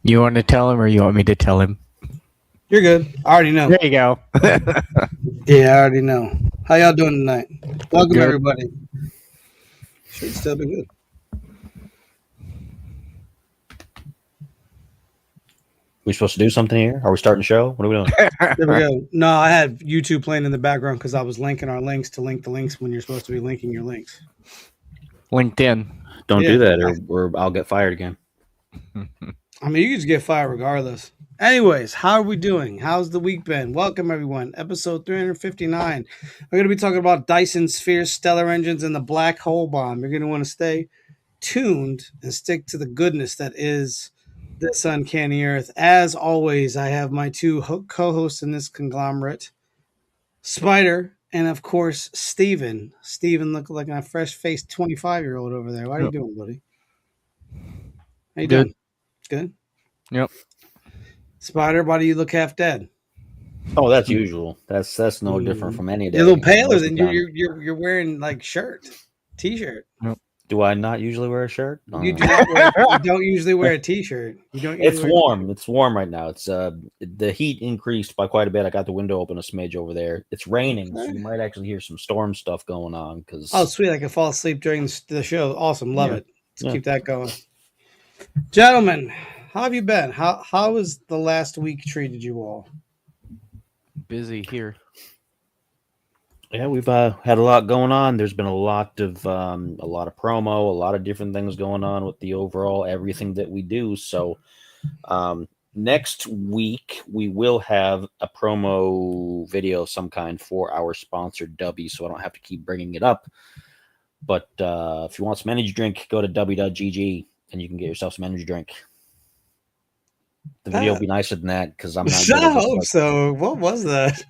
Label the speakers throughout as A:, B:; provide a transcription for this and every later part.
A: You want to tell him or you want me to tell him?
B: You're good. I already know.
A: There you go.
B: Yeah, I already know. How y'all doing tonight? Welcome,
A: Good.
B: everybody. Should still be good.
C: We supposed to do something here? Are we starting the show? What are we doing?
B: There we go. No, I had YouTube playing in the background because I was linking our links to link the links when you're supposed to be linking your links.
A: LinkedIn.
C: Don't
B: Yeah.
C: do that or I'll get fired again.
B: I mean, you can just get fired regardless. Anyways, how are we doing? How's the week been? Welcome, everyone. Episode 359. We're going to be talking about Dyson spheres, stellar engines, and the black hole bomb. You're going to want to stay tuned and stick to the goodness that is this Uncanny Earth. As always, I have my two co-hosts in this conglomerate, Spider and, of course, Steven. Steven looked like a fresh-faced 25-year-old over there. What are you doing, buddy? How you doing? Good?
A: Yep.
B: Spider, why do you look half dead?
C: Oh, that's usual. That's no different from any day.
B: You're a little paler than
C: time.
B: you're wearing like t-shirt.
C: Do I not usually wear a shirt?
B: You don't usually wear a t-shirt. You don't.
C: It's warm. It's warm right now. It's the heat increased by quite a bit. I got the window open a smidge over there. It's raining, so you might actually hear some storm stuff going on.
B: Oh, sweet! I can fall asleep during the show. Awesome, love it. Let's keep that going, gentlemen. How have you been? How has the last week treated you all?
A: Busy here.
C: Yeah, we've had a lot going on. There's been a lot of promo, a lot of different things going on with the overall everything that we do. So next week we will have a promo video of some kind for our sponsor W, so I don't have to keep bringing it up. But if you want some energy drink, go to w.gg and you can get yourself some energy drink. The video will be nicer than that because I'm not.
B: I hope so. What was that?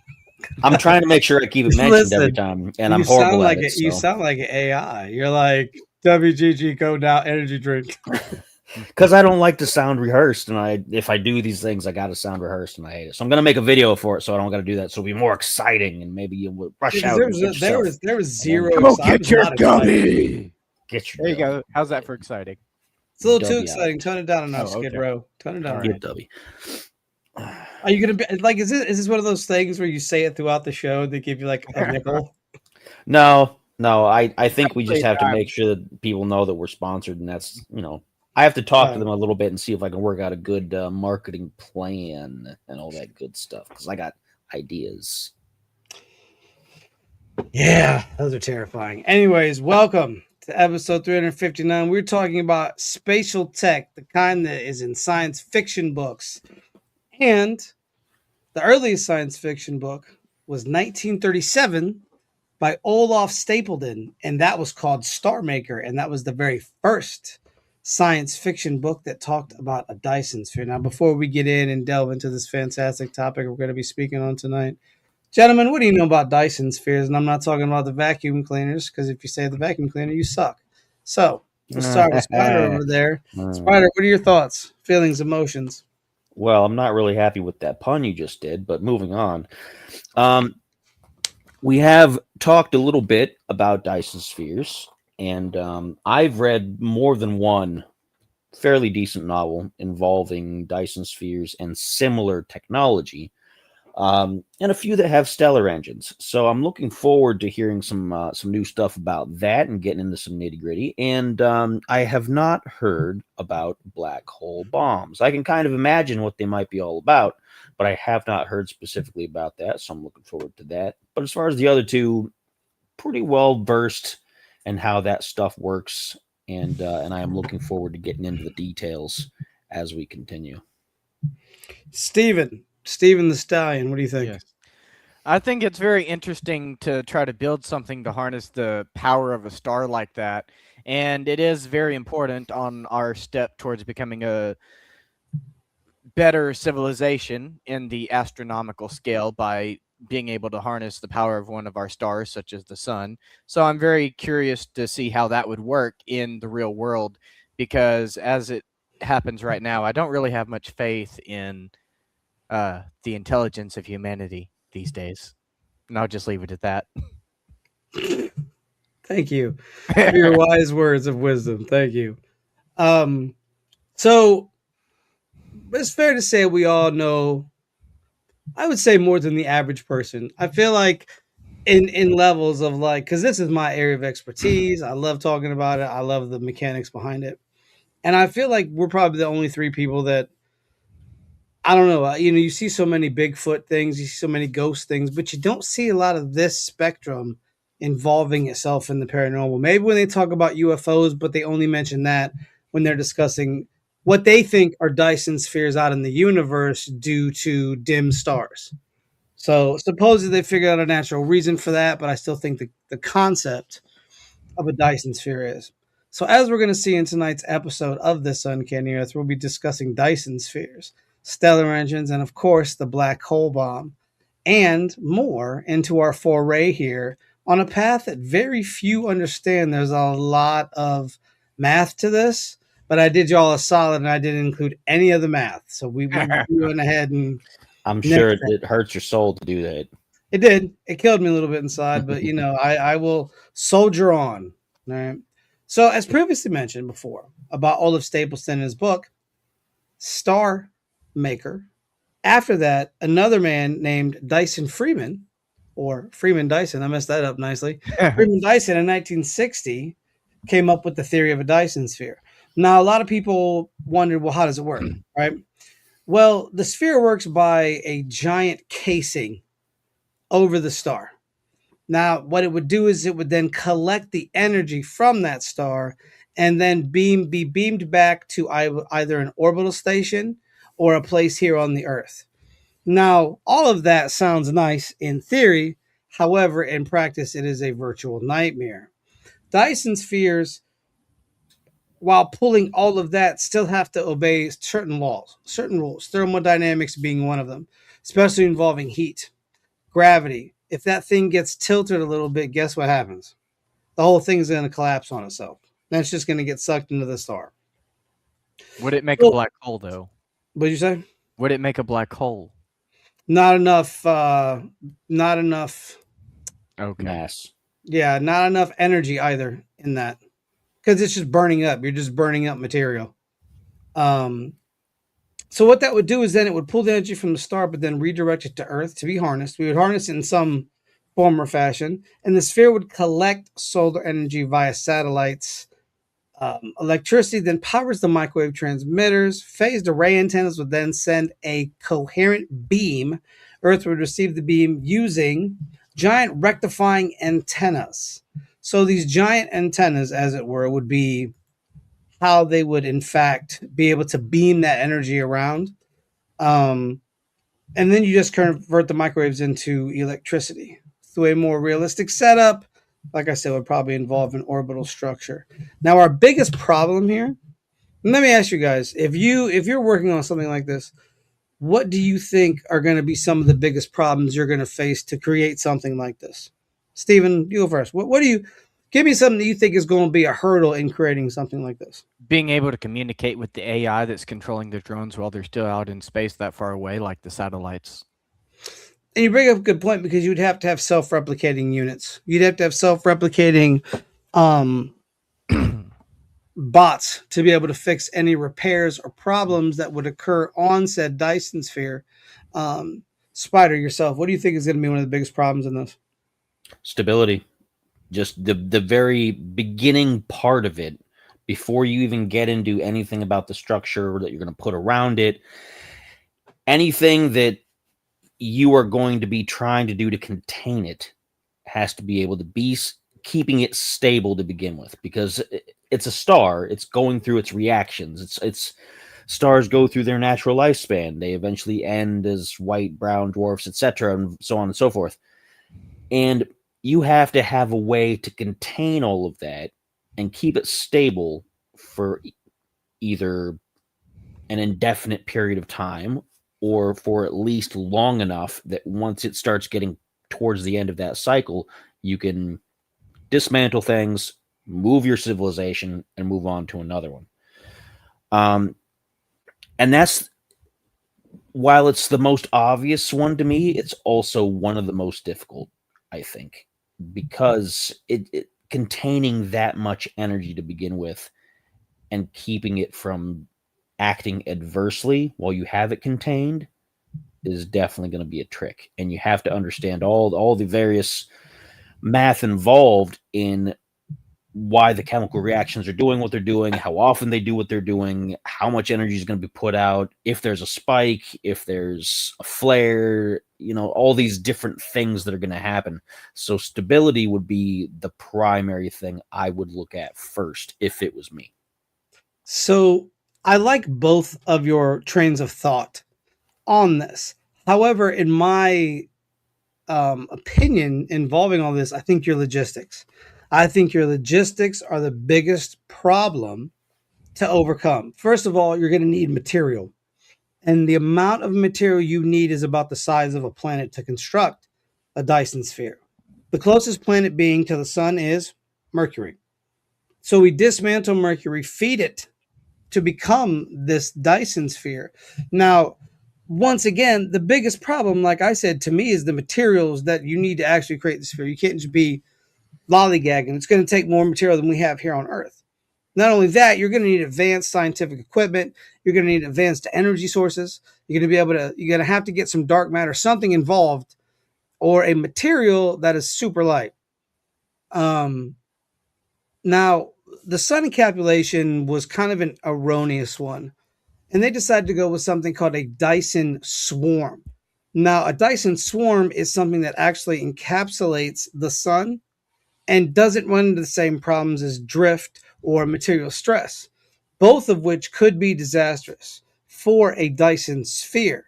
C: I'm trying to make sure I keep it mentioned every time, and I'm horrible at it.
B: You sound like an AI. You're like WGG go now energy drink.
C: Because I don't like to sound rehearsed, and if I do these things, I got to sound rehearsed, and I hate it. So I'm gonna make a video for it, so I don't got to do that. So it'll be more exciting, and maybe you will rush out.
B: There was zero.
A: Come on, get your dummy.
C: Get your.
A: There you go. How's that for exciting?
B: It's a little too exciting. Tone it down a notch, Skid Row. Tone it down.
C: Get W.
B: Are you gonna be like? Is this one of those things where you say it throughout the show? They give you like a nickel.
C: No. I think we just have to make sure that people know that we're sponsored, and that's I have to talk to them a little bit and see if I can work out a good marketing plan and all that good stuff because I got ideas.
B: Yeah, those are terrifying. Anyways, welcome to episode 359. We're talking about spatial tech, the kind that is in science fiction books. And the earliest science fiction book was 1937 by Olaf Stapledon, and that was called Star Maker, and that was the very first science fiction book that talked about a Dyson sphere. Now, before we get in and delve into this fantastic topic we're going to be speaking on tonight, gentlemen, what do you know about Dyson spheres? And I'm not talking about the vacuum cleaners, because if you say the vacuum cleaner, you suck. So, we'll start with Spider over there. Spider, what are your thoughts, feelings, emotions?
C: Well, I'm not really happy with that pun you just did, but moving on. We have talked a little bit about Dyson spheres, and I've read more than one fairly decent novel involving Dyson spheres and similar technology, and a few that have stellar engines. So I'm looking forward to hearing some new stuff about that and getting into some nitty gritty. And I have not heard about black hole bombs. I can kind of imagine what they might be all about, but I have not heard specifically about that. So I'm looking forward to that. But as far as the other two, pretty well versed in how that stuff works. And I am looking forward to getting into the details as we continue.
B: Steven the Stallion, what do you think?
A: Yes. I think it's very interesting to try to build something to harness the power of a star like that. And it is very important on our step towards becoming a better civilization in the astronomical scale by being able to harness the power of one of our stars, such as the sun. So I'm very curious to see how that would work in the real world, because as it happens right now, I don't really have much faith in the intelligence of humanity these days. And I'll just leave it at that.
B: Thank you for your wise words of wisdom. Thank you. So But it's fair to say we all know, I would say more than the average person. I feel like in levels of like, because this is my area of expertise. I love talking about it. I love the mechanics behind it. And I feel like we're probably the only three people that, I don't know, you see so many Bigfoot things, you see so many ghost things, but you don't see a lot of this spectrum involving itself in the paranormal. Maybe when they talk about UFOs, but they only mention that when they're discussing what they think are Dyson spheres out in the universe due to dim stars. So supposedly they figured out a natural reason for that, but I still think the concept of a Dyson sphere is. So, as we're going to see in tonight's episode of This Uncanny Earth, we'll be discussing Dyson spheres, stellar engines, and of course, the black hole bomb, and more into our foray here on a path that very few understand. There's a lot of math to this, but I did y'all a solid and I didn't include any of the math. So, we went ahead and
C: I'm sure it hurts your soul to do that.
B: it did. It killed me a little bit inside, but I will soldier on. All right. So, as previously mentioned before about Olaf Stapleton in his book, Star Maker. After that, another man named Dyson Freeman, or Freeman Dyson, I messed that up nicely. Freeman Dyson in 1960 came up with the theory of a Dyson sphere. Now, a lot of people wondered, well, how does it work? Right. Well, the sphere works by a giant casing over the star. Now, what it would do is it would then collect the energy from that star and then be beamed back to either an orbital station or a place here on the Earth. Now, all of that sounds nice in theory. However, in practice, it is a virtual nightmare. Dyson spheres, while pulling all of that, still have to obey certain laws, certain rules, thermodynamics being one of them, especially involving heat, gravity. If that thing gets tilted a little bit, guess what happens? The whole thing's going to collapse on itself. Then it's just going to get sucked into the star.
A: Would it make a black hole, though?
B: What'd you say?
A: Would it make a black hole?
B: Not enough. Not enough.
A: Okay.
C: Mass.
B: Yeah, not enough energy either in that, because it's just burning up. You're just burning up material. So what that would do is then it would pull the energy from the star, but then redirect it to Earth to be harnessed. We would harness it in some form or fashion, and the sphere would collect solar energy via satellites. Electricity then powers the microwave transmitters. Phased array antennas would then send a coherent beam. Earth would receive the beam using giant rectifying antennas. So these giant antennas, as it were, would be how they would in fact be able to beam that energy around. And then you just convert the microwaves into electricity. Through a more realistic setup, like I said, would probably involve an orbital structure. Now, our biggest problem here, and let me ask you guys, if you're working on something like this, what do you think are going to be some of the biggest problems you're going to face to create something like this? Steven, you go first. What do you give me something that you think is going to be a hurdle in creating something like this?
A: Being able to communicate with the AI that's controlling the drones while they're still out in space that far away, like the satellites.
B: And you bring up a good point, because you'd have to have self-replicating units. You'd have to have self-replicating bots to be able to fix any repairs or problems that would occur on said Dyson sphere. Spider, yourself, what do you think is going to be one of the biggest problems in this?
C: Stability. Just the very beginning part of it, before you even get into anything about the structure that you're going to put around it, anything that you are going to be trying to do to contain it has to be able to be keeping it stable to begin with, because it's a star. It's going through its reactions. It's stars go through their natural lifespan. They eventually end as white, brown dwarfs, etc., and so on and so forth. And you have to have a way to contain all of that and keep it stable for either an indefinite period of time, or for at least long enough that once it starts getting towards the end of that cycle, you can dismantle things, move your civilization, and move on to another one. And that's, while it's the most obvious one to me, it's also one of the most difficult, I think, because it containing that much energy to begin with and keeping it from acting adversely while you have it contained is definitely going to be a trick. And you have to understand all the various math involved in why the chemical reactions are doing what they're doing, how often they do what they're doing, how much energy is going to be put out, if there's a spike, if there's a flare, all these different things that are going to happen. So stability would be the primary thing I would look at first if it was me.
B: So I like both of your trains of thought on this. However, in my opinion involving all this, I think your logistics are the biggest problem to overcome. First of all, you're going to need material, and the amount of material you need is about the size of a planet to construct a Dyson sphere. The closest planet being to the sun is Mercury. So we dismantle Mercury, feed it to become this Dyson sphere. Now, once again, the biggest problem, like I said, to me is the materials that you need to actually create the sphere. You can't just be lollygagging. It's going to take more material than we have here on Earth. Not only that, you're going to need advanced scientific equipment. You're going to need advanced energy sources. You're going to have to get some dark matter, something involved, or a material that is super light. Now, the sun encapsulation was kind of an erroneous one, and they decided to go with something called a Dyson swarm. Now, a Dyson swarm is something that actually encapsulates the sun and doesn't run into the same problems as drift or material stress, both of which could be disastrous for a Dyson sphere.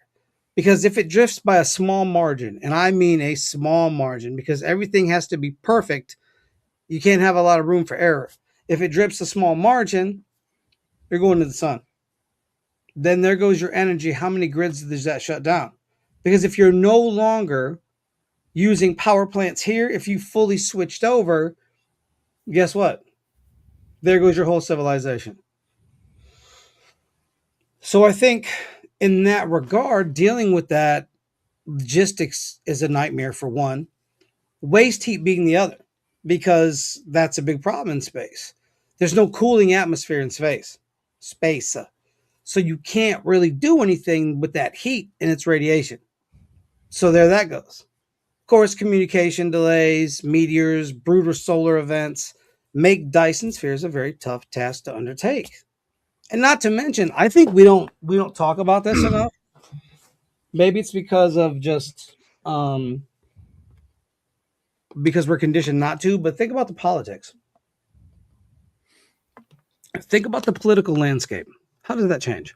B: Because if it drifts by a small margin, and I mean a small margin, because everything has to be perfect, you can't have a lot of room for error. If it drifts a small margin, you're going to the sun. Then there goes your energy. How many grids does that shut down? Because if you're no longer using power plants here, if you fully switched over, guess what? There goes your whole civilization. So I think in that regard, dealing with that, logistics is a nightmare for one, waste heat being the other, because that's a big problem in space. There's no cooling atmosphere in space. So you can't really do anything with that heat and its radiation. So there that goes. Of course, communication delays, meteors, brutal solar events make Dyson spheres a very tough task to undertake. And not to mention, I think we don't talk about this enough. Maybe it's because of just because we're conditioned not to, but think about the politics. Think about the political landscape. How does that change?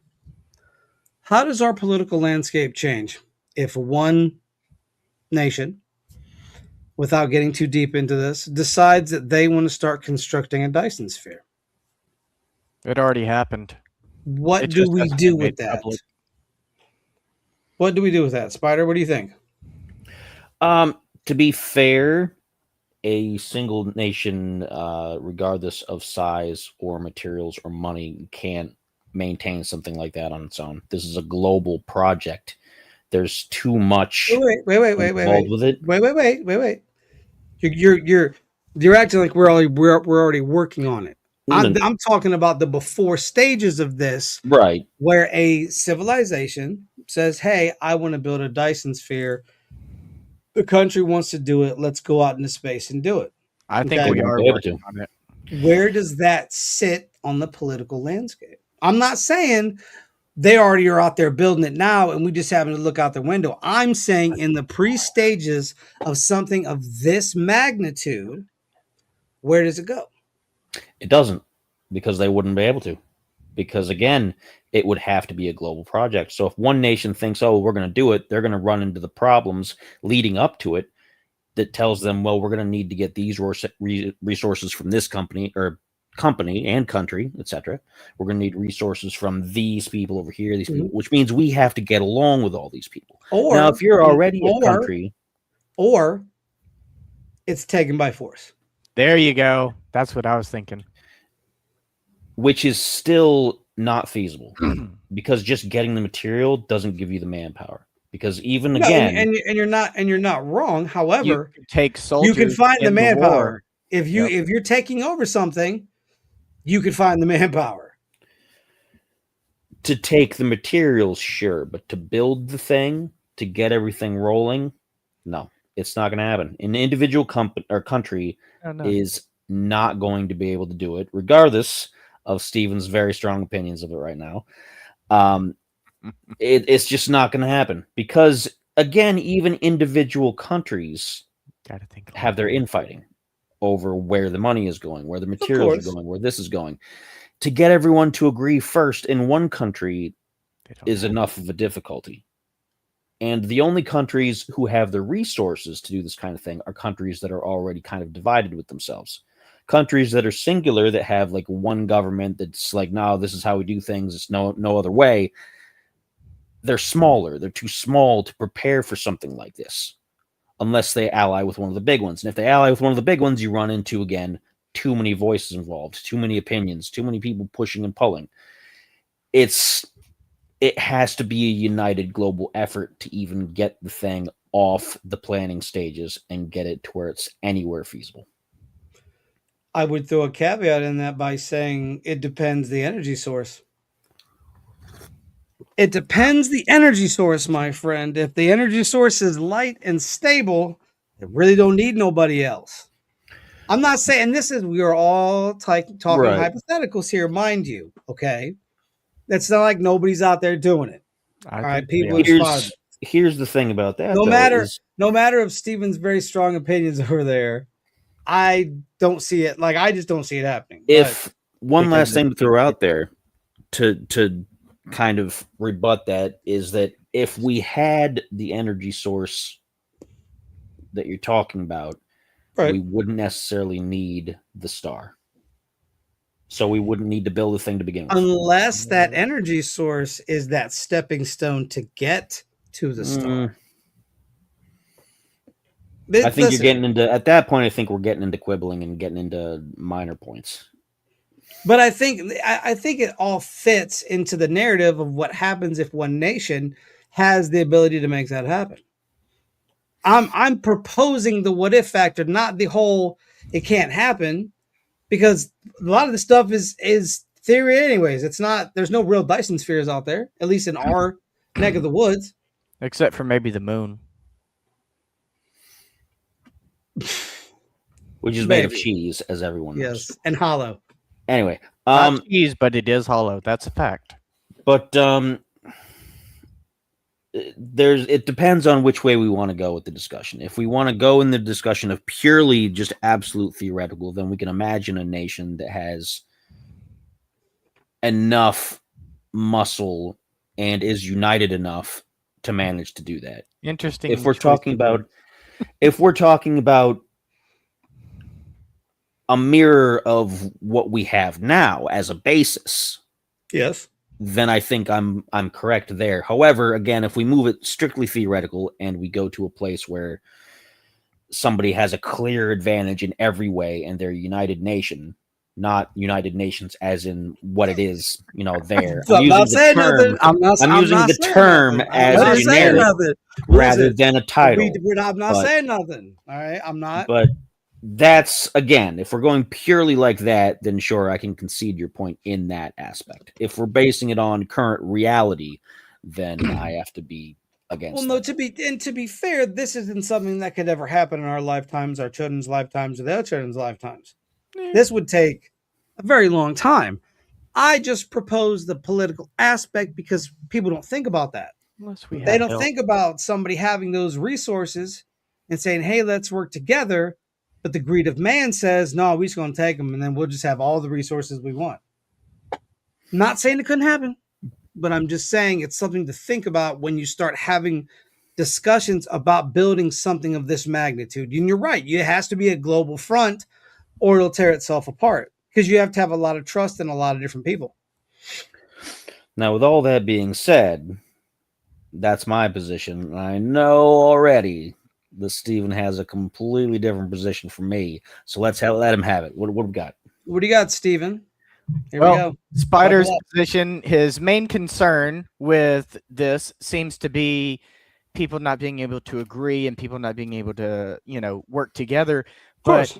B: How does our political landscape change if one nation, without getting too deep into this, decides that they want to start constructing a Dyson sphere?
A: It already happened.
B: What
A: It
B: do
A: just
B: we
A: hasn't
B: do
A: been
B: with
A: made
B: that?
A: public.
B: What do we do with that, Spider? What do you think?
C: To be fair, a single nation, regardless of size or materials or money, can't maintain something like that on its own. This is a global project. There's too much involved with it.
B: Wait. You're acting like we're already working on it. I'm talking about the before stages of this,
C: Right.
B: where a civilization says, "Hey, I want to build a Dyson sphere. The country wants to do it. Let's go out into space and do it."
A: I think
B: Okay.
A: we are
C: Be able
A: working
C: to.
A: on it.
B: Where does that sit on the political landscape? I'm not saying they already are out there building it now and we just happen to look out the window. I'm saying in the pre-stages of something of this magnitude, where does it go?
C: It doesn't, because they wouldn't be able to. Because again, it would have to be a global project. So if one nation thinks, "Oh, we're going to do it," they're going to run into the problems leading up to it that tells them, "Well, we're going to need to get these resources from this company and country, etc. We're going to need resources from these people over here, these people," which means we have to get along with all these people.
B: Or
C: now, if you're already a country,
B: or it's taken by force.
A: There you go. That's what I was thinking.
C: which is still not feasible because just getting the material doesn't give you the manpower. Because even again,
B: and you're not wrong. However,
A: you can take soldiers.
B: You can find the
A: in
B: manpower.
A: war.
B: If you're taking over something, you can find the manpower.
C: To take the materials, sure, but to build the thing, to get everything rolling, no, it's not going to happen. An individual company or country
A: Oh, no.
C: is not going to be able to do it, regardless of Steven's very strong opinions of it right now. It's just not going to happen because, again, even individual countries
A: Gotta think
C: have their infighting over where the money is going, where the materials are going, where this is going. To get everyone to agree first in one country is enough of a difficulty. And the only countries who have the resources to do this kind of thing are countries that are already kind of divided with themselves. Countries that are singular, that have like one government that's like, no, this is how we do things. It's no other way. They're smaller. They're too small to prepare for something like this, unless they ally with one of the big ones. And if they ally with one of the big ones, you run into, again, too many voices involved, too many opinions, too many people pushing and pulling. It has to be a united global effort to even get the thing off the planning stages and get it to where it's anywhere feasible.
B: I would throw a caveat in that by saying it depends the energy source. It depends the energy source, my friend. If the energy source is light and stable, it really don't need nobody else. I'm not saying we are all talking
C: Right.
B: hypotheticals here, mind you. Okay, it's not like nobody's out there doing it.
A: I
B: All right,
A: think they
B: people.
A: are.
C: Here's the thing about that.
B: No
C: though,
B: matter of Steven's very strong opinions over there, I don't see it. Like I just don't see it happening.
C: If one
A: because
C: last thing to throw out there to kind of rebut that is that if we had the energy source that you're talking about, we wouldn't necessarily need the star. So we wouldn't need to build a thing to begin with.
B: Unless that energy source is that stepping stone to get to the star.
C: I think you're getting into, at that point, I think we're getting into quibbling and getting into minor points.
B: But I think it all fits into the narrative of what happens if one nation has the ability to make that happen. I'm proposing the what if factor, not the whole it can't happen, because a lot of the stuff is theory anyways. It's not, there's no real Dyson spheres out there, at least in our neck of the woods.
A: Except for maybe the moon.
C: Which is made of cheese, as everyone knows.
B: Yes, and hollow.
C: Anyway,
A: not cheese, but it is hollow. That's a fact.
C: But it depends on which way we want to go with the discussion. If we want to go in the discussion of purely just absolute theoretical, then we can imagine a nation that has enough muscle and is united enough to manage to do that.
A: Interesting.
C: If we're talking about a mirror of what we have now as a basis,
B: yes,
C: then I think I'm correct there. However, again, if we move it strictly theoretical and we go to a place where somebody has a clear advantage in every way and they're a united nation, not United Nations as in what it is, there. I'm using the term as a generic rather than a title.
B: I'm not saying nothing. All right, I'm not.
C: But that's, again, if we're going purely like that, then sure, I can concede your point in that aspect. If we're basing it on current reality, then I have to be against.
B: Well, no, to be fair, this isn't something that could ever happen in our lifetimes, our children's lifetimes, or their children's lifetimes. This would take a very long time. I just propose the political aspect because people don't think about that. They don't think about somebody having those resources and saying, hey, let's work together. But the greed of man says, no, we're just going to take them and then we'll just have all the resources we want. Not saying it couldn't happen, but I'm just saying it's something to think about when you start having discussions about building something of this magnitude. And you're right. It has to be a global front or it'll tear itself apart because you have to have a lot of trust in a lot of different people.
C: Now, with all that being said, that's my position. I know already that Steven has a completely different position from me. So let him have it. What we got?
B: What do you got, Steven? Here we go.
A: Spider's position, his main concern with this seems to be people not being able to agree and people not being able to, work together. But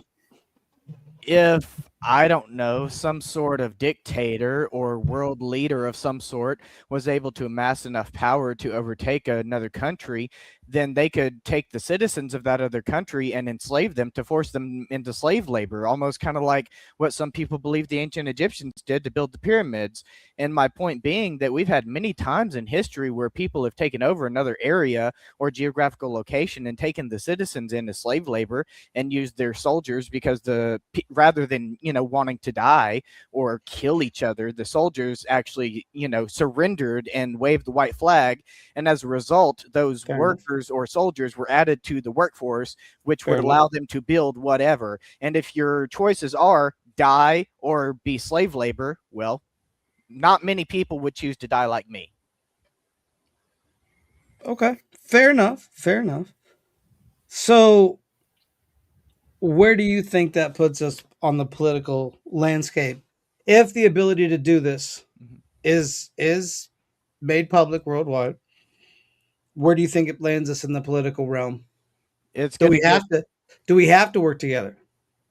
A: if I don't know, some sort of dictator or world leader of some sort was able to amass enough power to overtake another country, then they could take the citizens of that other country and enslave them to force them into slave labor, almost kind of like what some people believe the ancient Egyptians did to build the pyramids. And my point being that we've had many times in history where people have taken over another area or geographical location and taken the citizens into slave labor and used their soldiers because rather than wanting to die or kill each other, the soldiers actually surrendered and waved the white flag, and as a result those
B: Fair
A: workers or soldiers were added to the workforce, which
B: Fair
A: would
B: enough.
A: allow them to build whatever. And if your choices are die or be slave labor, well, not many people would choose to die like me.
B: Okay. Fair enough. Fair enough. So, where do you think that puts us on the political landscape? If the ability to do this
A: Mhm.
B: is made public worldwide, where do you think it lands us in the political realm?
A: It's
B: Do
A: going
B: we
A: to be
B: have to do we have to work together?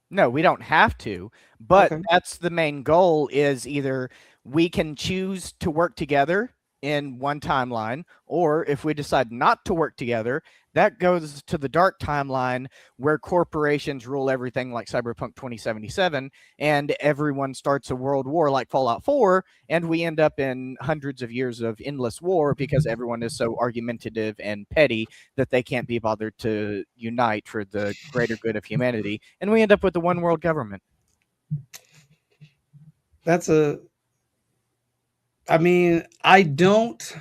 A: No, we don't have to, but
B: Okay.
A: that's the main goal is either we can choose to work together in one timeline, or if we decide not to work together, that goes to the dark timeline where corporations rule everything like Cyberpunk 2077 and everyone starts a world war like Fallout 4 and we end up in hundreds of years of endless war because everyone is so argumentative and petty that they can't be bothered to unite for the greater good of humanity, and we end up with the one world government.
B: That's a I mean, I don't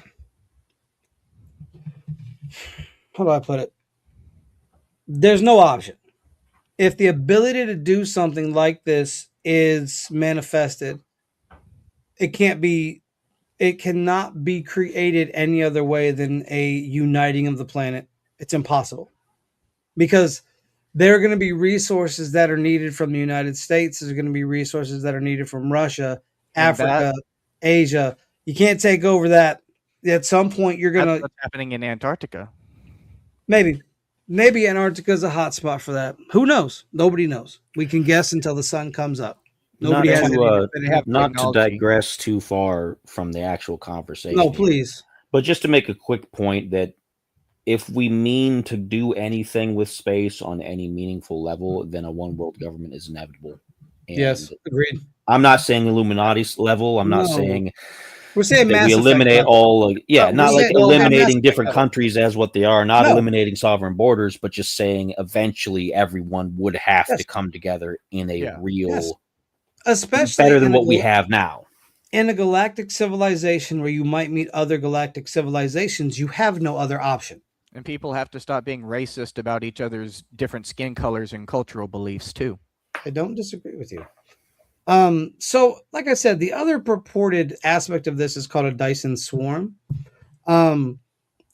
B: how do I put it? There's no option. If the ability to do something like this is manifested, it can't be it cannot be created any other way than a uniting of the planet. It's impossible. Because there are going to be resources that are needed from the United States. There's going to be resources that are needed from Russia,
A: And
B: Africa, Asia. You can't take over that. At some point, you're going
A: that's
B: to
A: what's happening in Antarctica.
B: maybe Antarctica is a hot spot for that. Who knows? Nobody knows. We can guess until the sun comes up.
C: Not
B: Nobody has any
C: to
A: They
B: definitive.
A: have
C: not to
A: technology.
C: digress too far from the actual conversation
B: No,
C: here,
B: please.
C: but just to make a quick point that if we mean to do anything with space on any meaningful level, then a one world government is inevitable. And
B: Yes, agreed.
C: I'm not saying Illuminati level. I'm not
B: No,
C: saying
B: we're saying
C: that we
B: Mass Effect
C: eliminate
B: level.
C: all. Yeah,
B: We're
C: not like
B: saying Mass
C: eliminating
B: Effect
C: different
B: level.
C: countries as what they are, not
B: No.
C: eliminating sovereign borders, but just saying eventually everyone would have
B: Yes.
C: to come together in a
A: Yeah.
C: real,
B: Yes. Especially
C: better than
B: in
C: what we have now.
B: in a galactic civilization where you might meet other galactic civilizations, you have no other option.
A: And people have to stop being racist about each other's different skin colors and cultural beliefs too.
B: I don't disagree with you. So like I said, the other purported aspect of this is called a Dyson swarm. And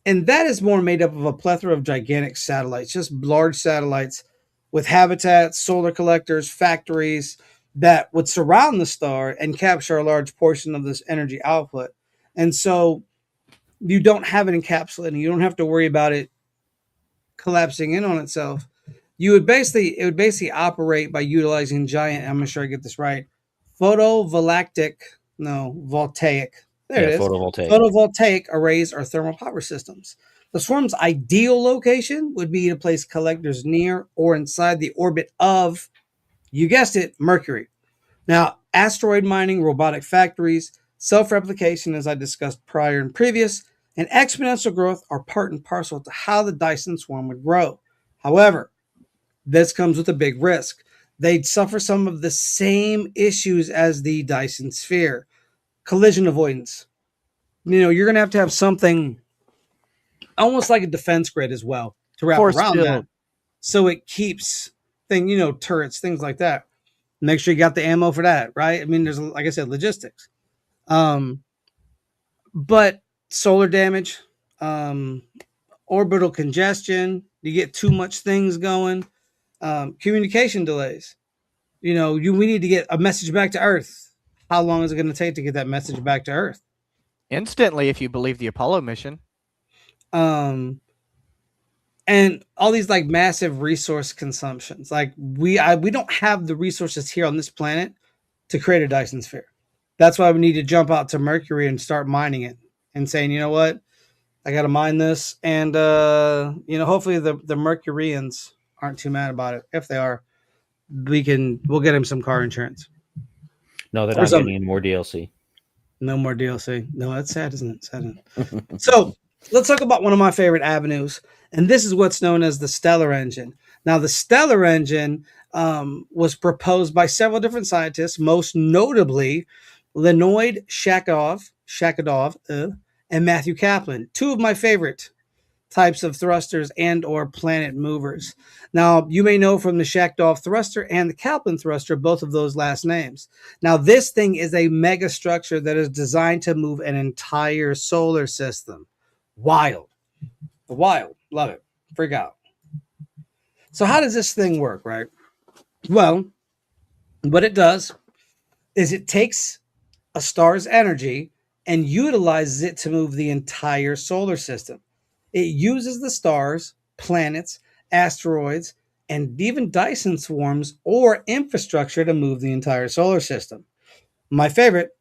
B: that is more made up of a plethora of gigantic satellites, just large satellites with habitats, solar collectors, factories that would surround the star and capture a large portion of this energy output. And so you don't have it encapsulating. You don't have to worry about it collapsing in on itself. It would basically operate by utilizing giant, I'm not sure I get this right, voltaic. There it
C: Yeah,
B: is.
C: photovoltaic.
B: Photovoltaic arrays or thermal power systems. The swarm's ideal location would be to place collectors near or inside the orbit of, you guessed it, Mercury. Now, asteroid mining, robotic factories, self-replication, as I discussed prior and previous, and exponential growth are part and parcel to how the Dyson swarm would grow. However, this comes with a big risk. They'd suffer some of the same issues as the Dyson sphere. Collision avoidance. You're going to have something almost like a defense grid as well to wrap
A: Force
B: around that.
A: field.
B: So it keeps turrets, things like that. Make sure you got the ammo for that, right? I mean, there's, like I said, logistics. But solar damage, orbital congestion, you get too much things going, communication delays. We need to get a message back to Earth. How long is it going to take to get that message back to Earth?
A: Instantly, if you believe the Apollo mission.
B: And and all these like massive resource consumptions. Like we don't have the resources here on this planet to create a Dyson sphere. That's why we need to jump out to Mercury and start mining it and saying, you know what, I got to mine this, and hopefully the Mercurians aren't too mad about it. If they are, we'll get him some car insurance.
C: No, they're
B: Or
C: not
B: something.
C: getting any more DLC.
B: No more DLC. No, that's sad, isn't it? Sad, isn't it? So let's talk about one of my favorite avenues, and this is what's known as the stellar engine. Now, the stellar engine was proposed by several different scientists, most notably Leonid Shakadov, and Matthew Kaplan, two of my favorite types of thrusters and or planet movers. Now, you may know from the Shakadov thruster and the Kaplan thruster, both of those last names. Now, this thing is a mega structure that is designed to move an entire solar system. Wild. Love it. Freak out. So how does this thing work, right? Well, what it does is it takes a star's energy and utilizes it to move the entire solar system. It uses the stars, planets, asteroids, and even Dyson swarms or infrastructure to move the entire solar system. My favorite,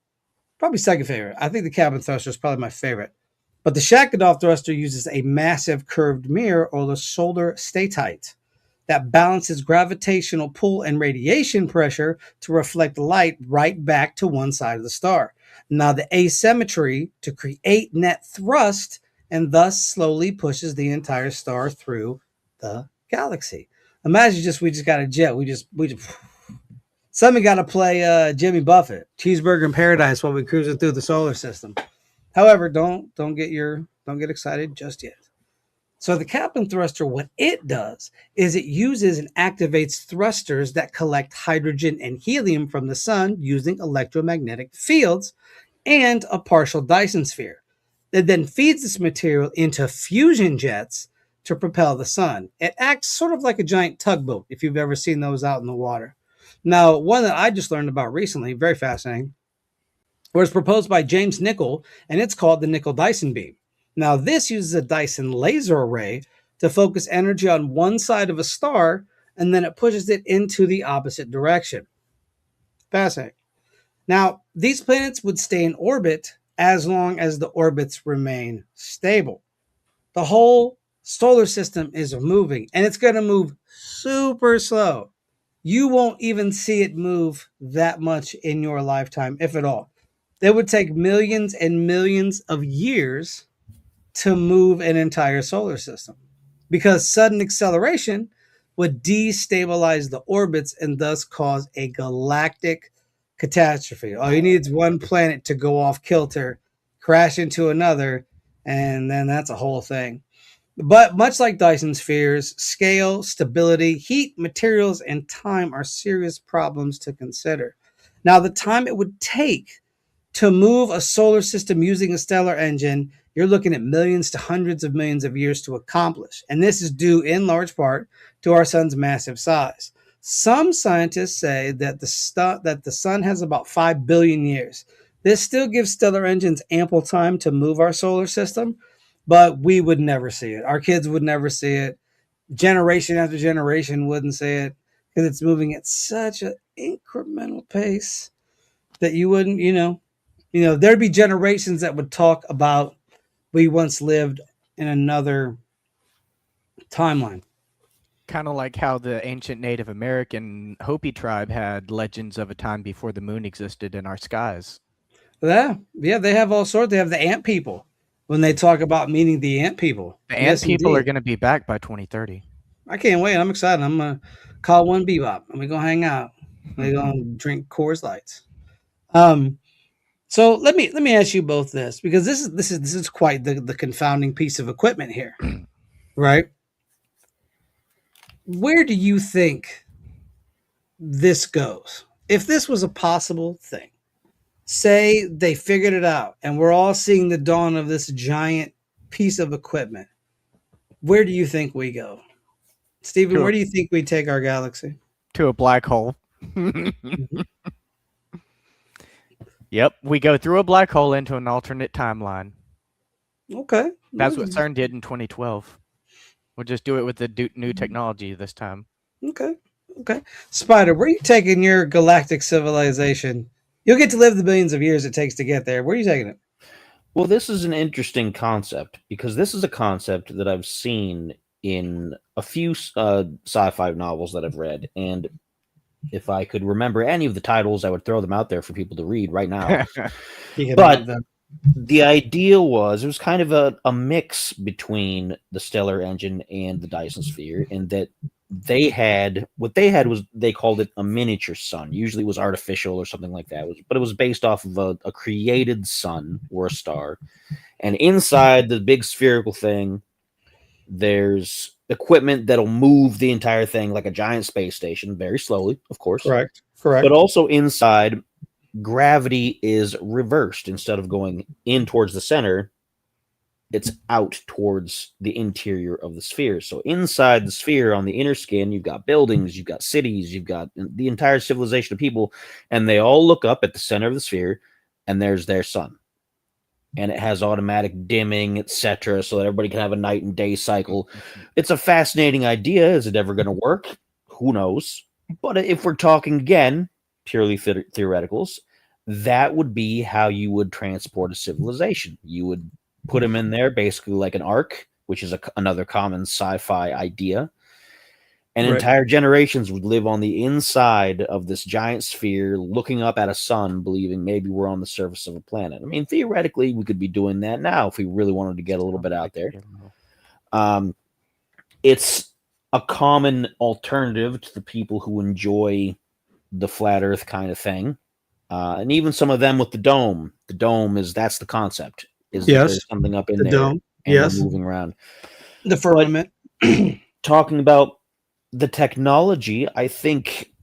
B: probably second favorite. I think the Kaplan thruster is probably my favorite. But the Shakadov thruster uses a massive curved mirror, or the solar statite, that balances gravitational pull and radiation pressure to reflect light right back to one side of the star. Now, the asymmetry to create net thrust, and thus slowly pushes the entire star through the galaxy. Imagine we just got a jet. We just somebody got to play Jimmy Buffett, Cheeseburger in Paradise, while we're cruising through the solar system. However, don't get excited just yet. So the Kaplan thruster, what it does is it uses and activates thrusters that collect hydrogen and helium from the sun using electromagnetic fields and a partial Dyson sphere. It then feeds this material into fusion jets to propel the sun. It acts sort of like a giant tugboat, if you've ever seen those out in the water. Now, one that I just learned about recently, very fascinating, was proposed by James Nicol, and it's called the Nicol-Dyson beam. Now, this uses a Dyson laser array to focus energy on one side of a star, and then it pushes it into the opposite direction. Fascinating. Now, these planets would stay in orbit as long as the orbits remain stable. The whole solar system is moving, and it's going to move super slow. You won't even see it move that much in your lifetime, if at all. It would take millions and millions of years to move an entire solar system, because sudden acceleration would destabilize the orbits and thus cause a galactic catastrophe. All you need is one planet to go off kilter, crash into another, and then that's a whole thing. But much like Dyson spheres, scale, stability, heat, materials, and time are serious problems to consider. Now, the time it would take to move a solar system using a stellar engine, you're looking at millions to hundreds of millions of years to accomplish. And this is due in large part to our sun's massive size. Some scientists say that the sun has about 5 billion years. This still gives stellar engines ample time to move our solar system, but we would never see it. Our kids would never see it. Generation after generation wouldn't see it, because it's moving at such an incremental pace that you wouldn't, there'd be generations that would talk about we once lived in another timeline.
A: Kind of like how the ancient Native American Hopi tribe had legends of a time before the moon existed in our skies.
B: Yeah, they have all sorts. They have the ant people when they talk about meeting the ant people.
A: The ant people are going to be back by 2030.
B: I can't wait. I'm excited. I'm going to call one bebop and we're going to hang out. We're going to drink Coors Lights. So let me ask you both this, because this is quite the confounding piece of equipment here, right? Where do you think this goes? If this was a possible thing, say they figured it out and we're all seeing the dawn of this giant piece of equipment, where do you think we go? Stephen, where do you think we take our galaxy?
A: To a black hole. Yep, we go through a black hole into an alternate timeline.
B: Okay.
A: That's what CERN did in 2012. We'll just do it with the new technology this time.
B: Okay. Okay. Spider, where are you taking your galactic civilization? You'll get to live the billions of years it takes to get there. Where are you taking it?
C: Well, this is an interesting concept because this is a concept that I've seen in a few sci-fi novels that I've read, and if I could remember any of the titles, I would throw them out there for people to read right now. But the idea was it was kind of a mix between the stellar engine and the Dyson sphere, in that what they had was they called it a miniature sun. Usually it was artificial or something like that, but it was based off of a created sun or a star. And inside the big spherical thing, there's equipment that'll move the entire thing like a giant space station, very slowly, of course.
B: Correct.
C: But also inside, gravity is reversed. Instead of going in towards the center, it's out towards the interior of the sphere. So inside the sphere, on the inner skin, you've got buildings, you've got cities, you've got the entire civilization of people, and they all look up at the center of the sphere, and there's their sun. And it has automatic dimming, etc., so that everybody can have a night and day cycle. It's a fascinating idea. Is it ever going to work? Who knows? But if we're talking, again, purely theoreticals, that would be how you would transport a civilization. You would put them in there basically like an ark, which is another common sci-fi idea. And entire generations would live on the inside of this giant sphere, looking up at a sun, believing maybe we're on the surface of a planet. I mean, theoretically, we could be doing that now if we really wanted to get a little bit out there. It's a common alternative to the people who enjoy the flat Earth kind of thing. And even some of them with the dome. The dome that's the concept. There's something up in there
B: dome.
C: And moving around.
B: The firmament.
C: Talking about the technology, I think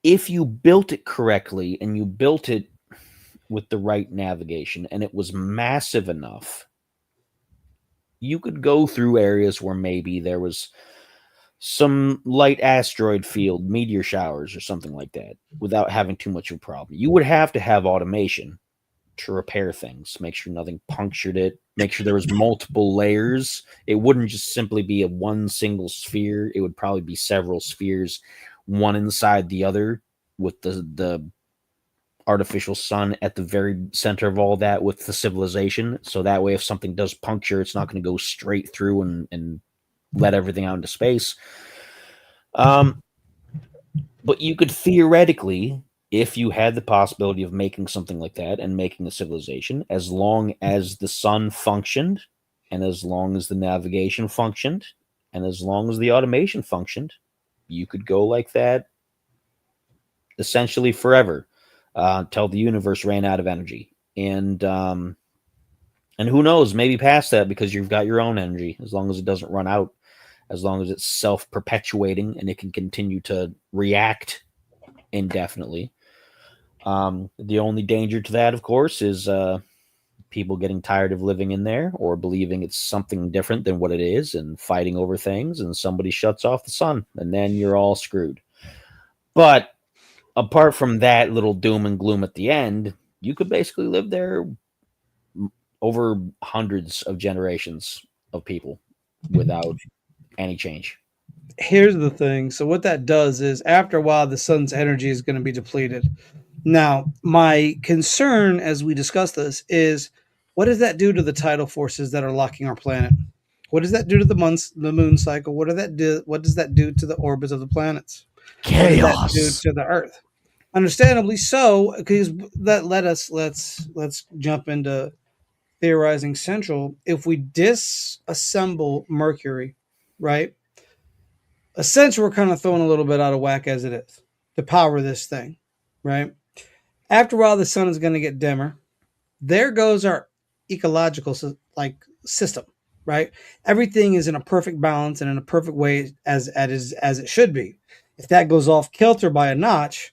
C: if you built it correctly and you built it with the right navigation and it was massive enough, you could go through areas where maybe there was some light asteroid field, meteor showers or something like that without having too much of a problem. You would have to have automation to repair things, make sure nothing punctured it, make sure there was multiple layers. It wouldn't just simply be a one single sphere. It would probably be several spheres, one inside the other, with the artificial sun at the very center of all that with the civilization. So that way, if something does puncture, it's not going to go straight through and let everything out into space. But you could theoretically, if you had the possibility of making something like that and making a civilization, as long as the sun functioned, and as long as the navigation functioned, and as long as the automation functioned, you could go like that essentially forever, until the universe ran out of energy. And who knows, maybe past that, because you've got your own energy, as long as it doesn't run out, as long as it's self-perpetuating and it can continue to react indefinitely. The only danger to that, of course, is people getting tired of living in there or believing it's something different than what it is and fighting over things, and somebody shuts off the sun, and then you're all screwed. But apart from that little doom and gloom at the end, you could basically live there over hundreds of generations of people without any change.
B: Here's the thing. So what that does is, after a while, the sun's energy is going to be depleted. Now, my concern as we discuss this is, what does that do to the tidal forces that are locking our planet? What does that do to the moon cycle? What does that do to the orbits of the planets?
A: Chaos.
B: What does that do to the Earth? Understandably so, because let's jump into theorizing central. If we disassemble Mercury, right? Essentially, we're kind of throwing a little bit out of whack as it is to power this thing, right? After a while, the sun is going to get dimmer. There goes our ecological system, right? Everything is in a perfect balance and in a perfect way as it should be. If that goes off kilter by a notch,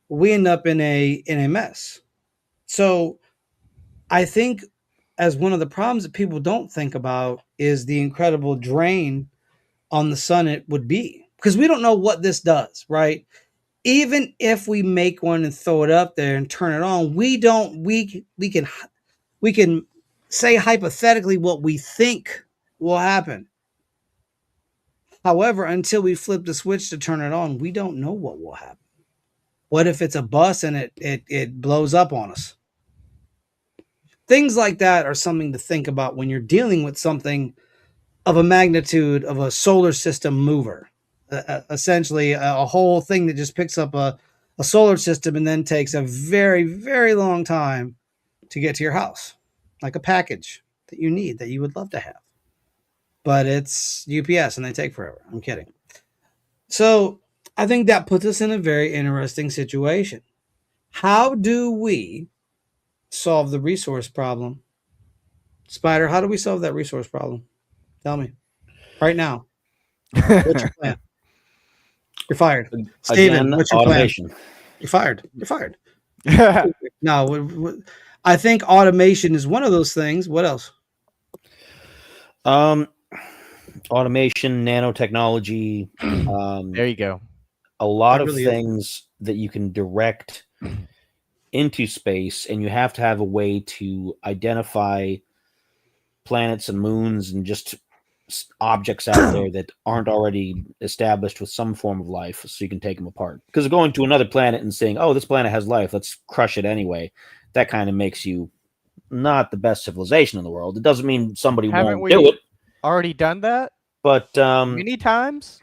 B: we end up in a mess. So I think, as one of the problems that people don't think about, is the incredible drain on the sun it would be, because we don't know what this does, right? Even if we make one and throw it up there and turn it on, we can say hypothetically what we think will happen. However, until we flip the switch to turn it on, we don't know what will happen. What if it's a bus and it blows up on us? Things like that are something to think about when you're dealing with something of a magnitude of a solar system mover. Essentially, a whole thing that just picks up a solar system and then takes a very, very long time to get to your house, like a package that you need, that you would love to have. But it's UPS and they take forever. I'm kidding. So I think that puts us in a very interesting situation. How do we solve the resource problem? Spider, how do we solve that resource problem? Tell me right now. What's your plan? You're fired. Steven,
C: Again,
B: what's your
C: automation.
B: plan? You're fired. You're fired. No, I think automation is one of those things. What else?
C: Automation, nanotechnology,
A: There you go.
C: a lot
B: It
C: of
B: really is.
C: things that you can direct into space, and you have to have a way to identify planets and moons and just objects out there that aren't already established with some form of life, so you can take them apart. Because going to another planet and saying, oh, this planet has life, let's crush it anyway, that kind of makes you not the best civilization in the world. It doesn't mean somebody
A: Haven't
C: won't do
A: we
C: it,
A: already done that
C: but
A: many times?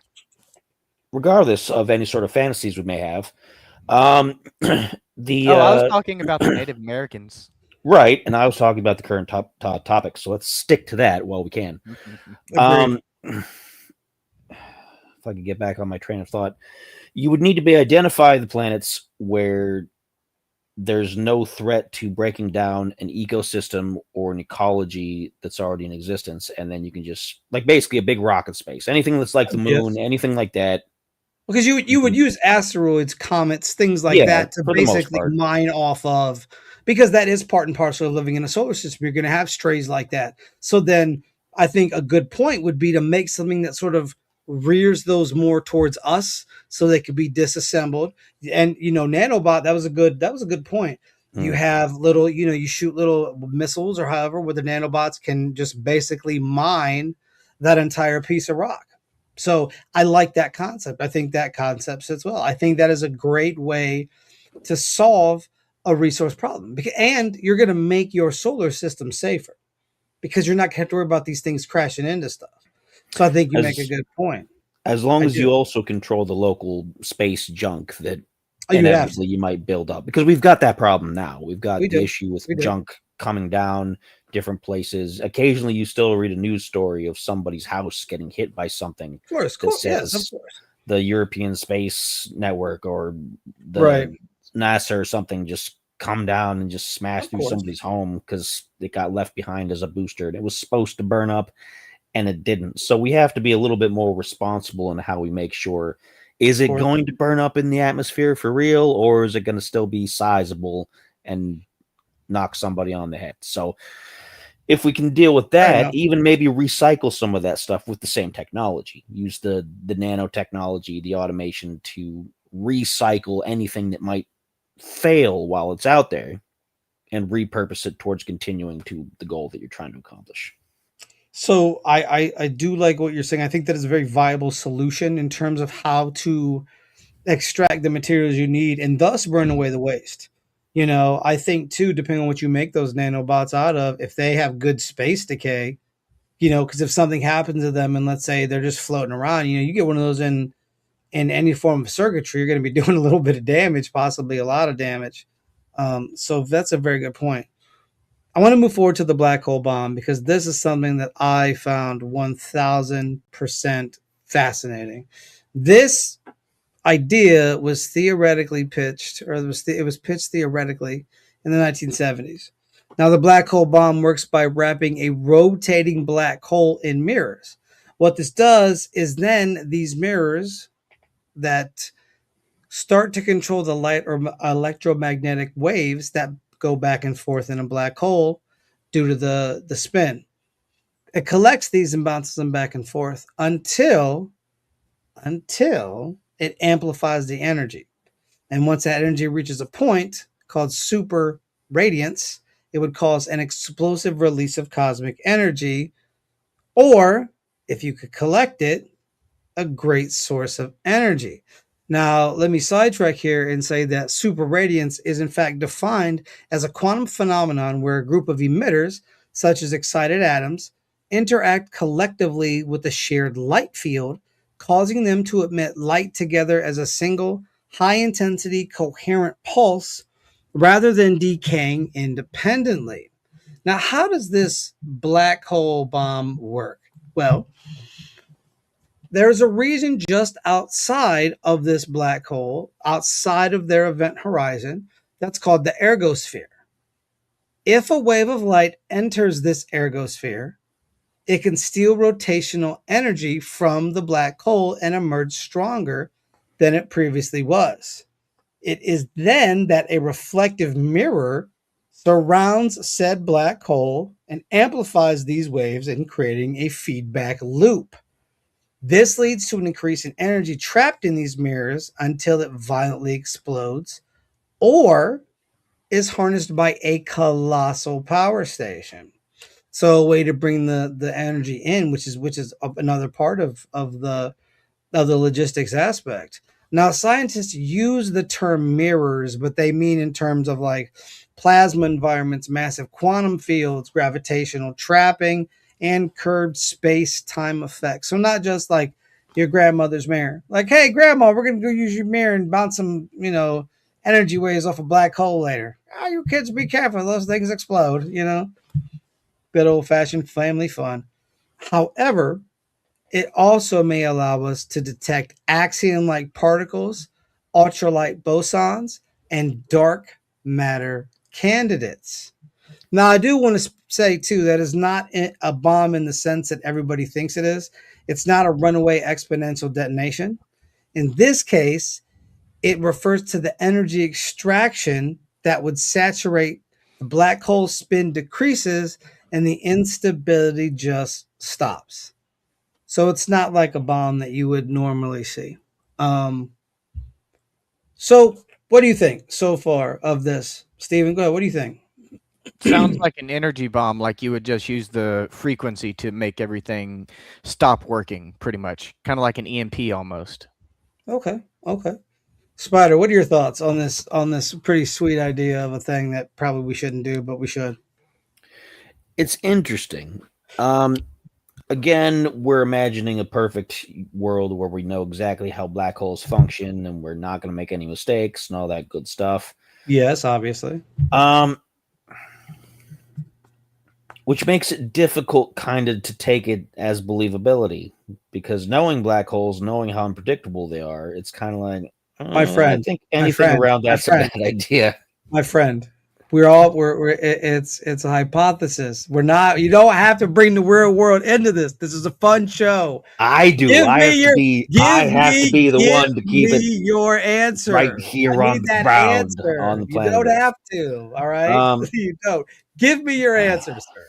C: regardless of any sort of fantasies we may have, the
A: I was talking about the Native Americans.
C: right, and I was talking about the current topic, so let's stick to that while we can.
B: Agreed.
C: If I could get back on my train of thought, you would need to identify the planets where there's no threat to breaking down an ecosystem or an ecology that's already in existence, and then you can just, like, basically a big rocket space, anything that's like the moon, anything like that.
B: Because you would use asteroids, comets, things like
C: Yeah,
B: that to
C: for the most
B: basically
C: part.
B: mine off of, because that is part and parcel of living in a solar system. You're going to have strays like that. So then I think a good point would be to make something that sort of rears those more towards us so they could be disassembled. And nanobot, that was a good point. You have little, you shoot little missiles or however, where the nanobots can just basically mine that entire piece of rock. So I like that concept. I think that concept sits well. I think that is a great way to solve a resource problem. And you're going to make your solar system safer because you're not going to have to worry about these things crashing into stuff. So I think you make a good point.
C: As long as you also control the local space junk that inevitably you might build up. Because we've got that problem now. We've got the issue with junk coming down different places. Occasionally you still read a news story of somebody's house getting hit by something.
B: Of course,
C: yes, of course. The European Space Network or the NASA or something just come down and just smash through somebody's home because it got left behind as a booster. And it was supposed to burn up and it didn't. So we have to be a little bit more responsible in how we make sure, is it going to burn up in the atmosphere for real, or is it going to still be sizable and knock somebody on the head? So if we can deal with that, even maybe recycle some of that stuff with the same technology, use the nanotechnology, the automation to recycle anything that might fail while it's out there and repurpose it towards continuing to the goal that you're trying to accomplish.
B: So I do like what you're saying. I think that is a very viable solution in terms of how to extract the materials you need and thus burn away the waste. I think too, depending on what you make those nanobots out of, if they have good space decay, because if something happens to them and let's say they're just floating around, you get one of those in any form of circuitry, you're going to be doing a little bit of damage, possibly a lot of damage. So that's a very good point. I want to move forward to the black hole bomb because this is something that I found 1000% fascinating. This idea was theoretically pitched, or it was pitched theoretically in the 1970s. Now, the black hole bomb works by wrapping a rotating black hole in mirrors. What this does is then these mirrors that start to control the light or electromagnetic waves that go back and forth in a black hole due to the spin. It collects these and bounces them back and forth until it amplifies the energy. And once that energy reaches a point called super radiance, it would cause an explosive release of cosmic energy. Or if you could collect it, a great source of energy. Now, let me sidetrack here and say that superradiance is in fact defined as a quantum phenomenon where a group of emitters, such as excited atoms, interact collectively with a shared light field, causing them to emit light together as a single, high intensity, coherent pulse rather than decaying independently. Now, how does this black hole bomb work? Well, there's a region just outside of this black hole, outside of their event horizon, that's called the ergosphere. If a wave of light enters this ergosphere, it can steal rotational energy from the black hole and emerge stronger than it previously was. It is then that a reflective mirror surrounds said black hole and amplifies these waves in creating a feedback loop. This leads to an increase in energy trapped in these mirrors until it violently explodes or is harnessed by a colossal power station. So a way to bring the energy in, which is another part of the logistics aspect. Now, scientists use the term mirrors, but they mean in terms of like plasma environments, massive quantum fields, gravitational trapping, and curved space-time effects. So not just like your grandmother's mirror. Like, hey, grandma, we're going to go use your mirror and bounce some, energy waves off a black hole later. Oh, you kids be careful. Those things explode, Bit old-fashioned family fun. However, it also may allow us to detect axion-like particles, ultralight bosons, and dark matter candidates. Now, I do want to say, too, that is not a bomb in the sense that everybody thinks it is. It's not a runaway exponential detonation. In this case, it refers to the energy extraction that would saturate the black hole spin decreases and the instability just stops. So it's not like a bomb that you would normally see. So what do you think so far of this? Steven, go ahead. What do you think?
A: Sounds like an energy bomb, like you would just use the frequency to make everything stop working, pretty much. Kind of like an EMP almost.
B: Okay. Spider, what are your thoughts on this pretty sweet idea of a thing that probably we shouldn't do, but we should?
C: It's interesting. Again, we're imagining a perfect world where we know exactly how black holes function and we're not going to make any mistakes and all that good stuff.
B: Yes, obviously.
C: Which makes it difficult kind of to take it as believability, because knowing black holes, knowing how unpredictable they are, it's kind of like,
B: my friend,
C: I think anything around that's a bad idea.
B: My friend, it's a hypothesis. We're not. You don't have to bring the real world into this. This is a fun show.
C: I do. I have to be the one to keep it.
B: Your answer
C: right here on the ground on the planet.
B: You don't have to. All right. You don't. Give me your answer, sir.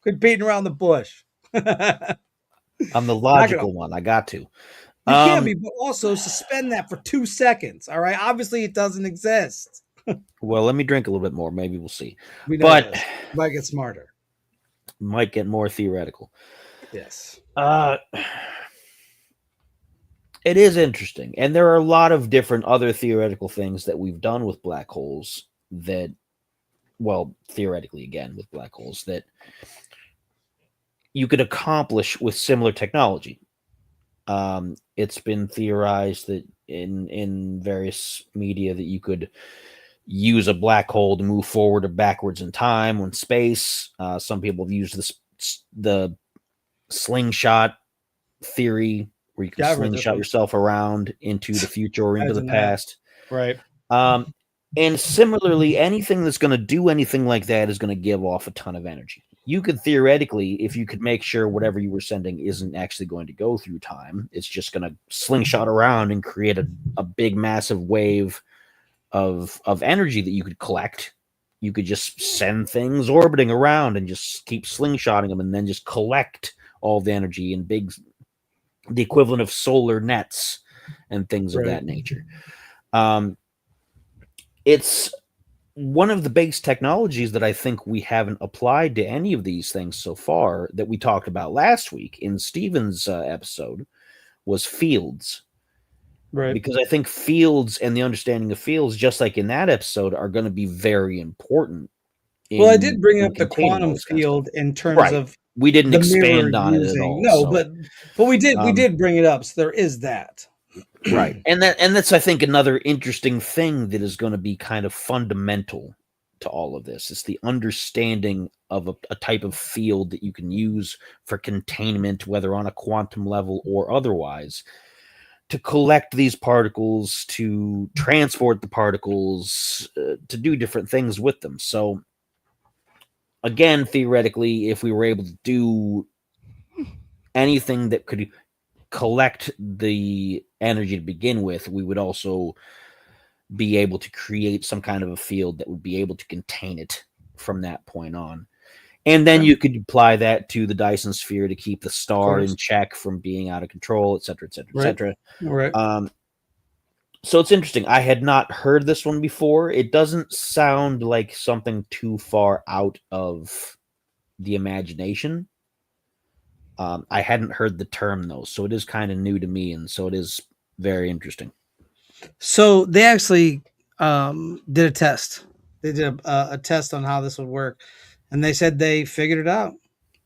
B: Quit beating around the bush.
C: I'm the logical one. I got to.
B: You can be, but also suspend that for 2 seconds. All right. Obviously, it doesn't exist.
C: Well, let me drink a little bit more. Maybe we'll see.
B: But might get smarter.
C: Might get more theoretical.
B: Yes.
C: It is interesting. And there are a lot of different other theoretical things that we've done with black holes that, well, theoretically, again, with black holes that you could accomplish with similar technology. It's been theorized that in various media that you could use a black hole to move forward or backwards in time or in space. Some people have used the slingshot theory, where you can slingshot yourself around into the future or into the past.
B: Right.
C: And similarly, anything that's going to do anything like that is going to give off a ton of energy. You could theoretically, if you could make sure whatever you were sending isn't actually going to go through time, it's just going to slingshot around and create a big, massive wave of energy that you could collect. You could just send things orbiting around and just keep slingshotting them and then just collect all the energy in the equivalent of solar nets and things of that nature. It's one of the base technologies that I think we haven't applied to any of these things so far that we talked about last week in Steven's episode was fields.
B: Right.
C: Because I think fields and the understanding of fields, just like in that episode, are going to be very important.
B: Well, I did bring up the
C: containing all
B: quantum
C: this kind of stuff.
B: field in terms
C: Right.
B: of
C: We didn't
B: the mirror
C: expand on it at
B: using.
C: all.
B: No,
C: so,
B: but we did bring it up. So there is that.
C: right. And that's I think another interesting thing that is going to be kind of fundamental to all of this. It's the understanding of a type of field that you can use for containment, whether on a quantum level or otherwise, to collect these particles, to transport the particles, to do different things with them. So again, theoretically, if we were able to do anything that could collect the energy to begin with, we would also be able to create some kind of a field that would be able to contain it from that point on. And then you could apply that to the Dyson sphere to keep the star in check from being out of control, et cetera, et cetera, et cetera.
B: Right.
C: So it's interesting. I had not heard this one before. It doesn't sound like something too far out of the imagination. I hadn't heard the term, though, so it is kind of new to me, and so it is very interesting.
B: So they actually did a test. They did a test on how this would work, and they said they figured it out.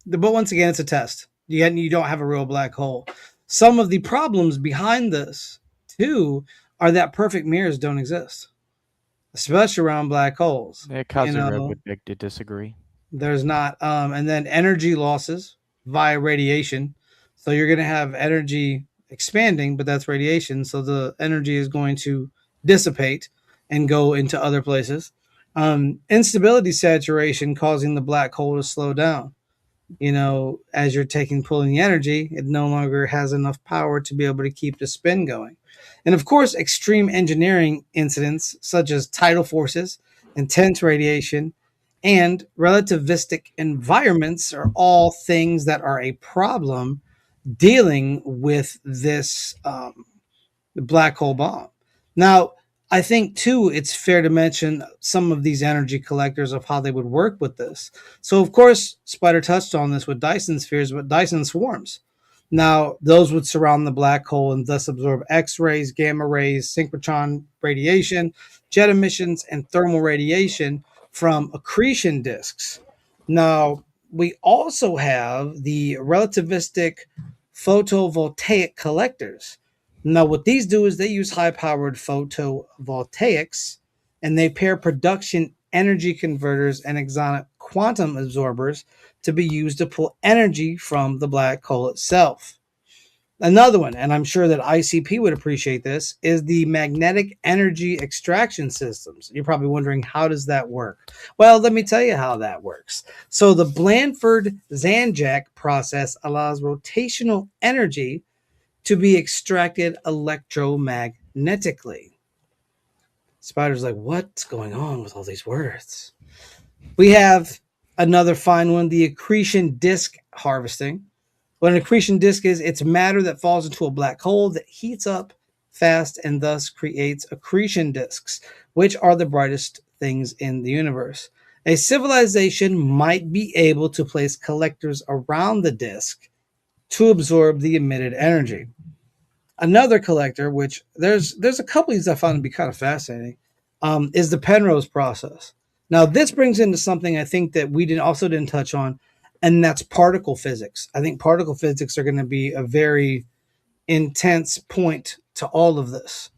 B: But once again, it's a test. You don't have a real black hole. Some of the problems behind this, too, are that perfect mirrors don't exist, especially around black holes.
A: Kazured would beg to disagree.
B: There's not. And then energy losses via radiation. So you're going to have energy expanding, but that's radiation. So the energy is going to dissipate and go into other places. Instability saturation causing the black hole to slow down. As you're pulling the energy, it no longer has enough power to be able to keep the spin going. And of course, extreme engineering incidents such as tidal forces, intense radiation, and relativistic environments are all things that are a problem dealing with this black hole bomb. Now, I think, too, it's fair to mention some of these energy collectors of how they would work with this. So, of course, Spider touched on this with Dyson spheres, but Dyson swarms. Now, those would surround the black hole and thus absorb X-rays, gamma rays, synchrotron radiation, jet emissions, and thermal radiation from accretion disks. Now, we also have the relativistic photovoltaic collectors. Now, what these do is they use high-powered photovoltaics, and they pair production energy converters and exonic quantum absorbers to be used to pull energy from the black hole itself. Another one, and I'm sure that ICP would appreciate this, is the magnetic energy extraction systems. You're probably wondering, how does that work? Well, let me tell you how that works. So the Blanford-Zanjak process allows rotational energy to be extracted electromagnetically. Spider's like, what's going on with all these words? We have another fine one, the accretion disk harvesting. What an accretion disk is, it's matter that falls into a black hole that heats up fast and thus creates accretion disks, which are the brightest things in the universe. A civilization might be able to place collectors around the disk to absorb the emitted energy. Another collector, which there's a couple of these I found to be kind of fascinating, is the Penrose process. Now, this brings into something I think that we didn't touch on, and that's particle physics. I think particle physics are going to be a very intense point to all of this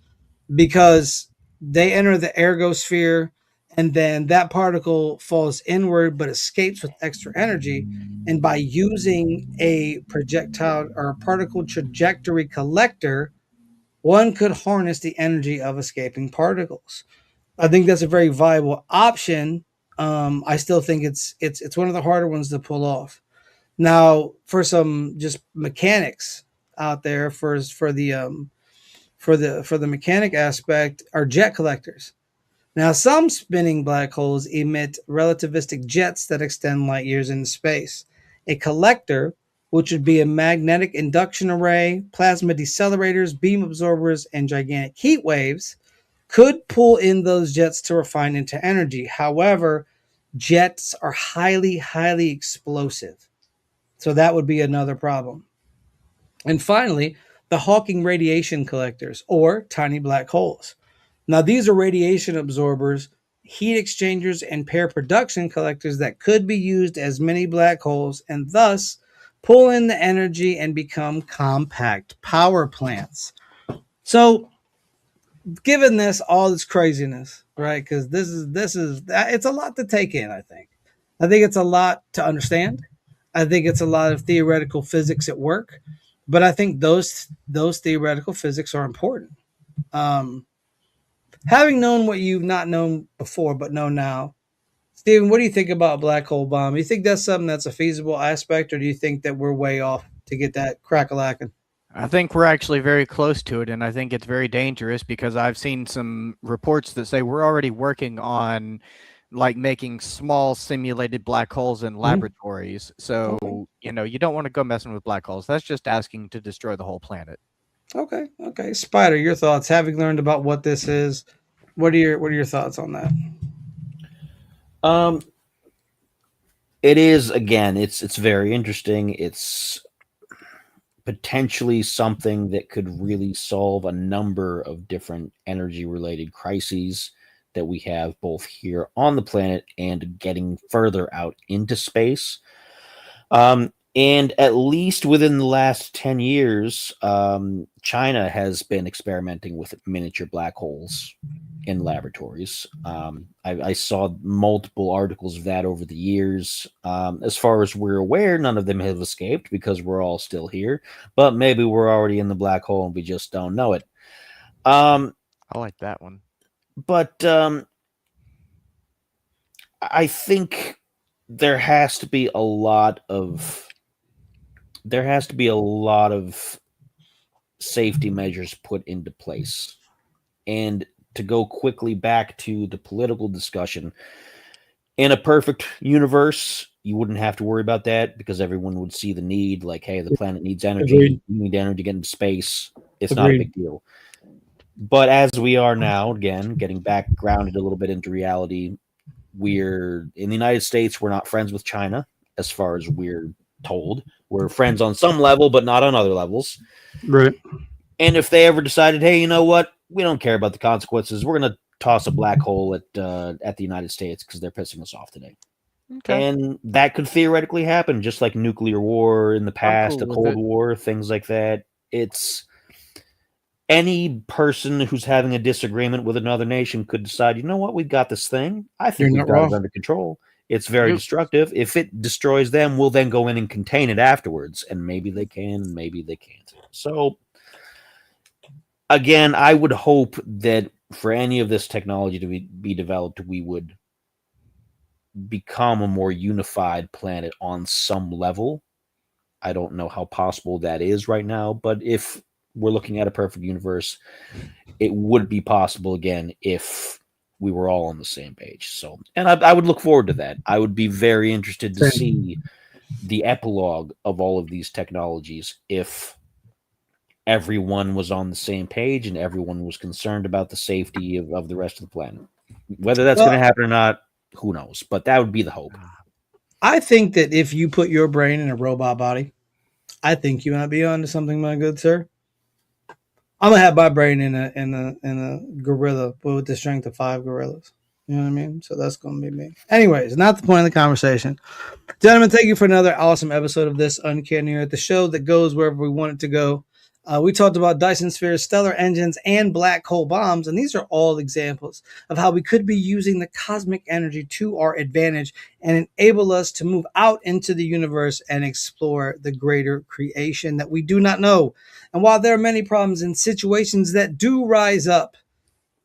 B: because they enter the ergosphere, and then that particle falls inward but escapes with extra energy. And by using a projectile or a particle trajectory collector, one could harness the energy of escaping particles. I think that's a very viable option. I still think it's one of the harder ones to pull off. Now, for some just mechanics out there, for the mechanic aspect, are jet collectors. Now, some spinning black holes emit relativistic jets that extend light years into space. A collector, which would be a magnetic induction array, plasma decelerators, beam absorbers, and gigantic heat waves, could pull in those jets to refine into energy. However, jets are highly, highly explosive. So that would be another problem. And finally, the Hawking radiation collectors, or tiny black holes. Now, these are radiation absorbers, heat exchangers, and pair production collectors that could be used as mini black holes and thus pull in the energy and become compact power plants. So, given this all this craziness, right? Because this is it's a lot to take in. I think it's a lot to understand. I think it's a lot of theoretical physics at work, but I think those theoretical physics are important. Um, Having known what you've not known before but know now, Stephen, what do you think about black hole bomb? Do you think that's something that's a feasible aspect, or do you think that we're way off to get that crack-a-lacking?
A: I think we're actually very close to it, and I think it's very dangerous because I've seen some reports that say we're already working on like making small simulated black holes in laboratories. So, you know, you don't want to go messing with black holes. That's just asking to destroy the whole planet.
B: Okay. Spider, your thoughts? Having learned about what this is, what are your thoughts on that?
C: It is, again, it's very interesting. It's potentially something that could really solve a number of different energy related crises that we have both here on the planet and getting further out into space. And at least within the last 10 years, China has been experimenting with miniature black holes in laboratories. I saw multiple articles of that over the years. As far as we're aware, none of them have escaped because we're all still here. But maybe we're already in the black hole and we just don't know it.
A: I like that one.
C: But I think there has to be a lot of safety measures put into place. And to go quickly back to the political discussion, in a perfect universe, you wouldn't have to worry about that because everyone would see the need, like, hey, the planet needs energy.
B: Agreed.
C: You need energy to get into space. It's not a big deal. But as we are now, again, getting back grounded a little bit into reality, we're in the United States, we're not friends with China, as far as we're told. We're friends on some level, but not on other levels.
B: Right.
C: And if they ever decided, hey, you know what? We don't care about the consequences. We're going to toss a black hole at the United States because they're pissing us off today.
A: Okay.
C: And that could theoretically happen, just like nuclear war in the past,
A: cool
C: the
A: with
C: Cold
A: it.
C: War, things like that. It's any person who's having a disagreement with another nation could decide, you know what? We've got this thing. I think
B: You're
C: we've
B: not
C: got
B: wrong.
C: it under control. It's very
A: Yep.
C: destructive. If it destroys them, we'll then go in and contain it afterwards. And maybe they can, maybe they can't. So, again, I would hope that for any of this technology to be developed, we would become a more unified planet on some level. I don't know how possible that is right now, but if we're looking at a perfect universe, it would be possible again if we were all on the same page. So, and I would look forward to that. I would be very interested to see the epilogue of all of these technologies if everyone was on the same page and everyone was concerned about the safety of the rest of the planet. Whether that's going to happen or not, who knows? But that would be the hope.
B: I think that if you put your brain in a robot body, I think you might be onto something, my good sir. I'm gonna have my brain in a gorilla, but with the strength of 5 gorillas. You know what I mean? So that's gonna be me. Anyways, not the point of the conversation. Gentlemen, thank you for another awesome episode of this Uncanny Earth, the show that goes wherever we want it to go. We talked about Dyson spheres, stellar engines, and black hole bombs, and these are all examples of how we could be using the cosmic energy to our advantage and enable us to move out into the universe and explore the greater creation that we do not know. And while there are many problems and situations that do rise up,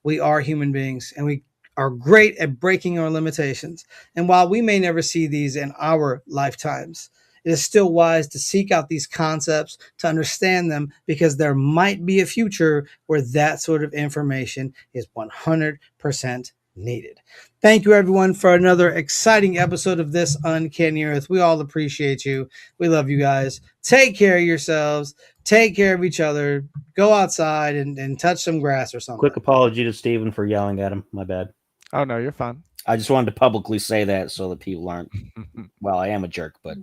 B: we are human beings and we are great at breaking our limitations. And while we may never see these in our lifetimes, it is still wise to seek out these concepts, to understand them, because there might be a future where that sort of information is 100% needed. Thank you, everyone, for another exciting episode of this Uncanny Earth. We all appreciate you. We love you guys. Take care of yourselves. Take care of each other. Go outside and touch some grass or something.
C: Quick apology to Stephen for yelling at him. My bad.
A: Oh, no, you're fine.
C: I just wanted to publicly say that so that people aren't. Well, I am a jerk, but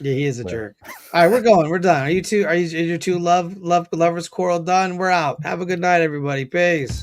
B: Yeah, he is a
C: But-
B: jerk. All right, we're going. We're done. Are you two lovers quarrel done? We're out. Have a good night, everybody. Peace.